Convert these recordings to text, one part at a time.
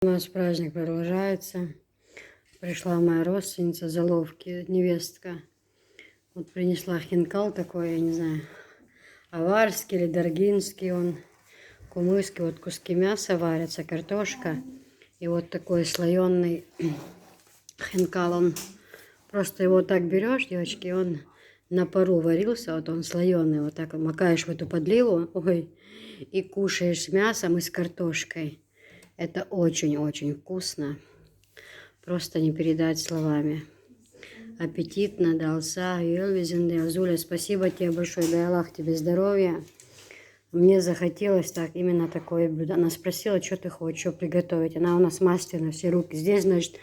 У нас праздник продолжается. Пришла моя родственница, заловки, невестка. Вот принесла хинкал такой, я не знаю, аварский или даргинский он, кумыский. Вот куски мяса варятся, картошка. И вот такой слоеный хинкал, он просто его так берешь, девочки, он на пару варился, вот он слоеный, вот так макаешь в эту подливу, ой, и кушаешь с мясом и с картошкой. Это очень-очень вкусно. Просто не передать словами. Аппетитно, дался, Елвизин, Азуля, спасибо тебе большое, дай Аллах тебе здоровья. Мне захотелось так, именно такое блюдо. Она спросила, что ты хочешь, что приготовить. Она у нас мастер на все руки. Здесь, значит,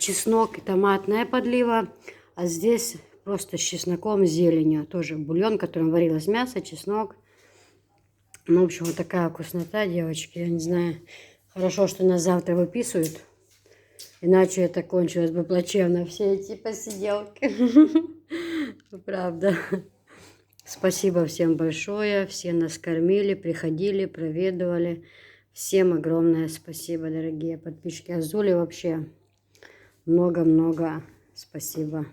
чеснок, томатная подлива, а здесь просто с чесноком, с зеленью. Тоже бульон, которым варилось мясо, чеснок. Ну, в общем, вот такая вкуснота, девочки. Я не знаю, хорошо, что нас завтра выписывают. Иначе это кончилось бы плачевно, все эти посиделки. Правда. Спасибо всем большое. Все нас кормили, приходили, проведывали. Всем огромное спасибо, дорогие подписчики. Азули вообще много-много спасибо.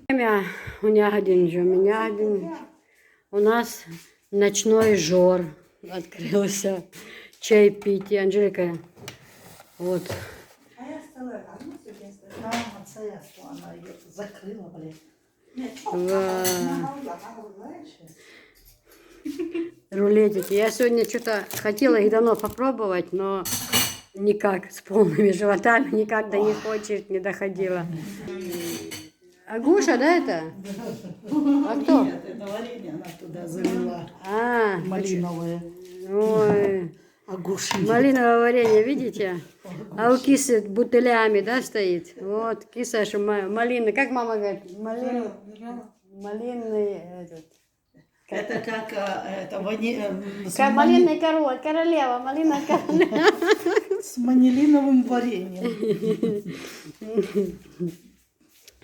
Время у меня один. У нас ночной жор открылся. Чайпитие. Анжелика, вот. Она ее закрыла, блин. Рулетики. Я сегодня что-то хотела их давно попробовать, но никак с полными животами, никак до них очередь не доходила. Агуша, да, это? А кто? Нет, это варенье она туда залила. А, Малиновое. ой. Агуши. Малиновое варенье, видите? А у кисы бутылями, да, стоит? Вот, киса, что малина, как мама говорит, малинный этот. Это как это Малинный королева, малина королева. с манилиновым вареньем.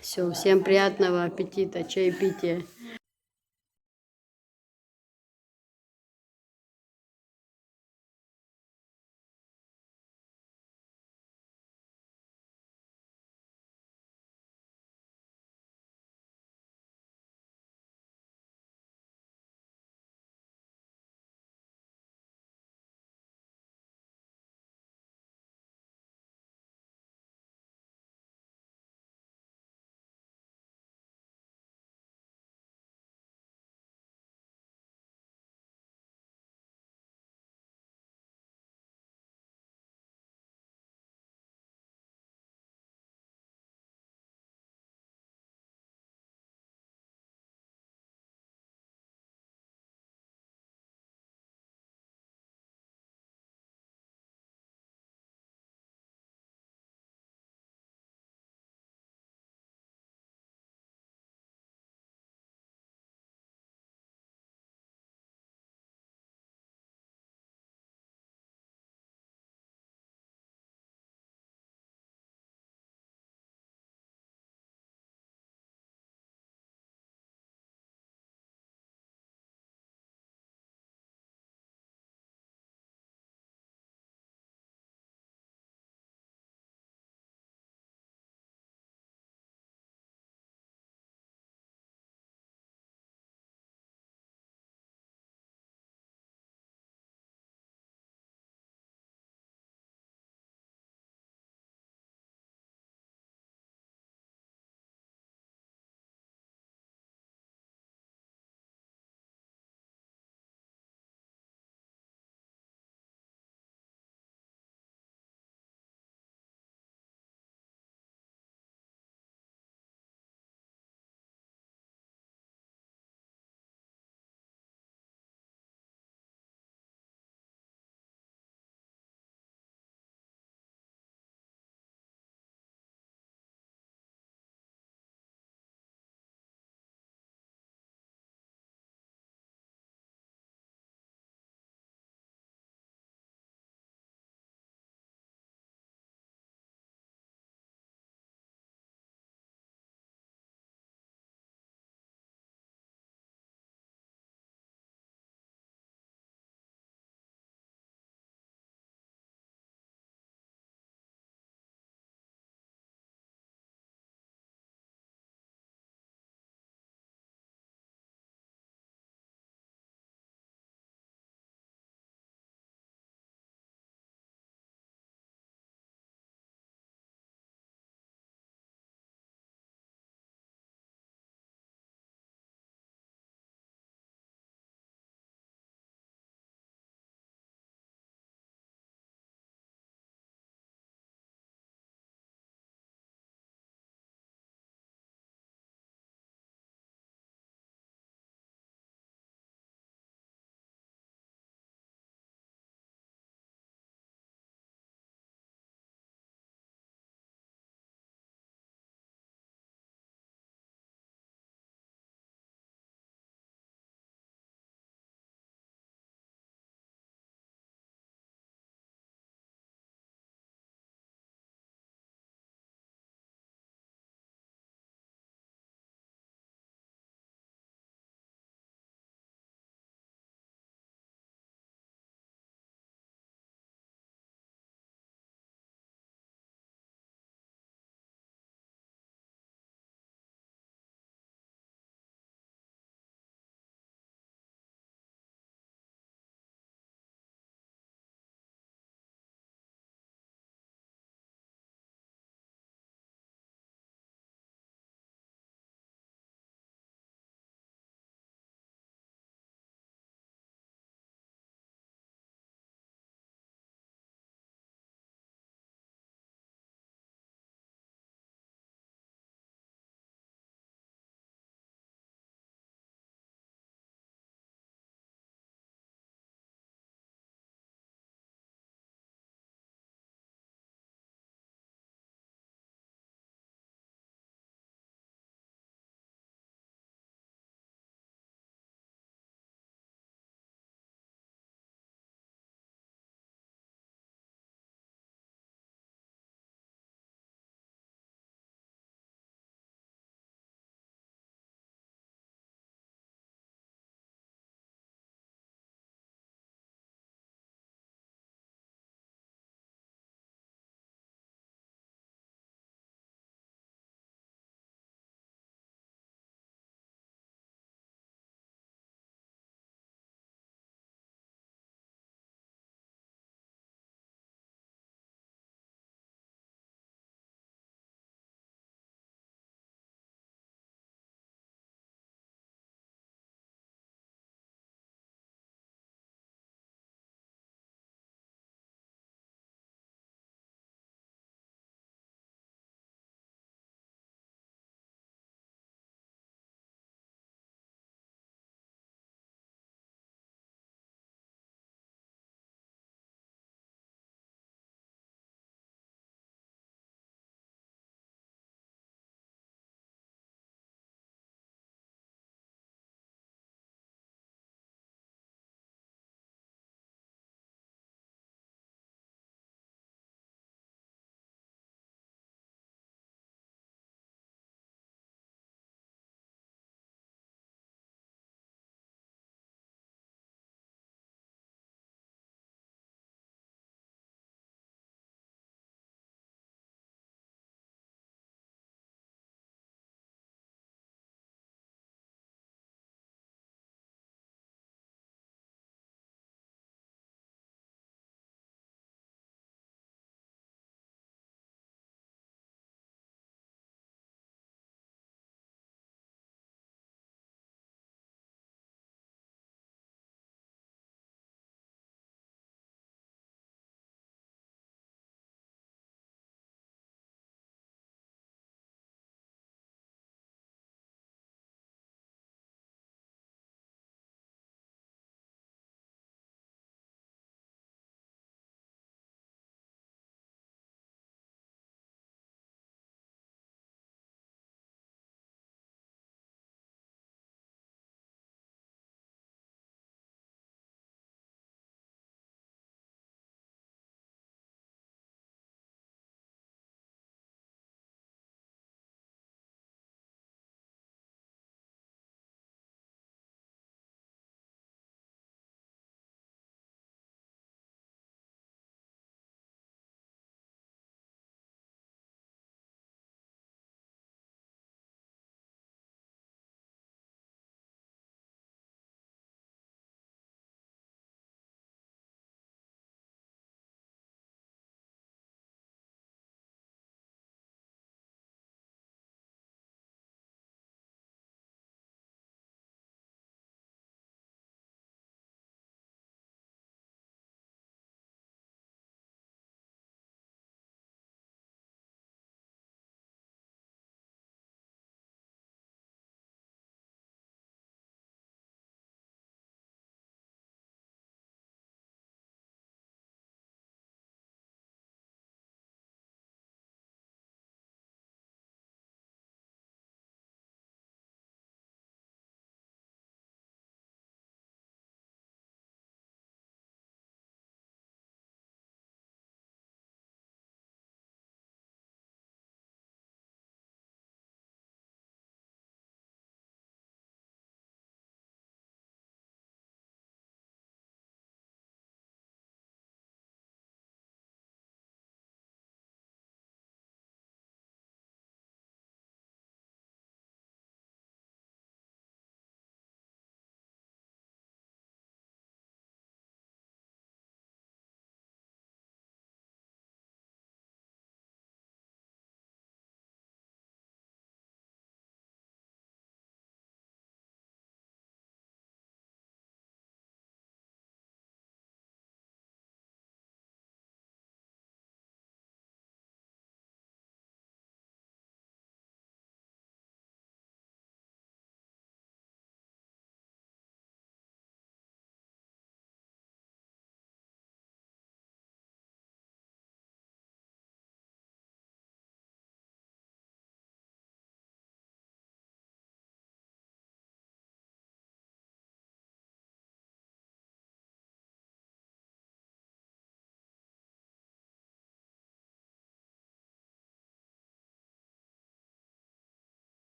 Все, всем приятного аппетита, чаепития.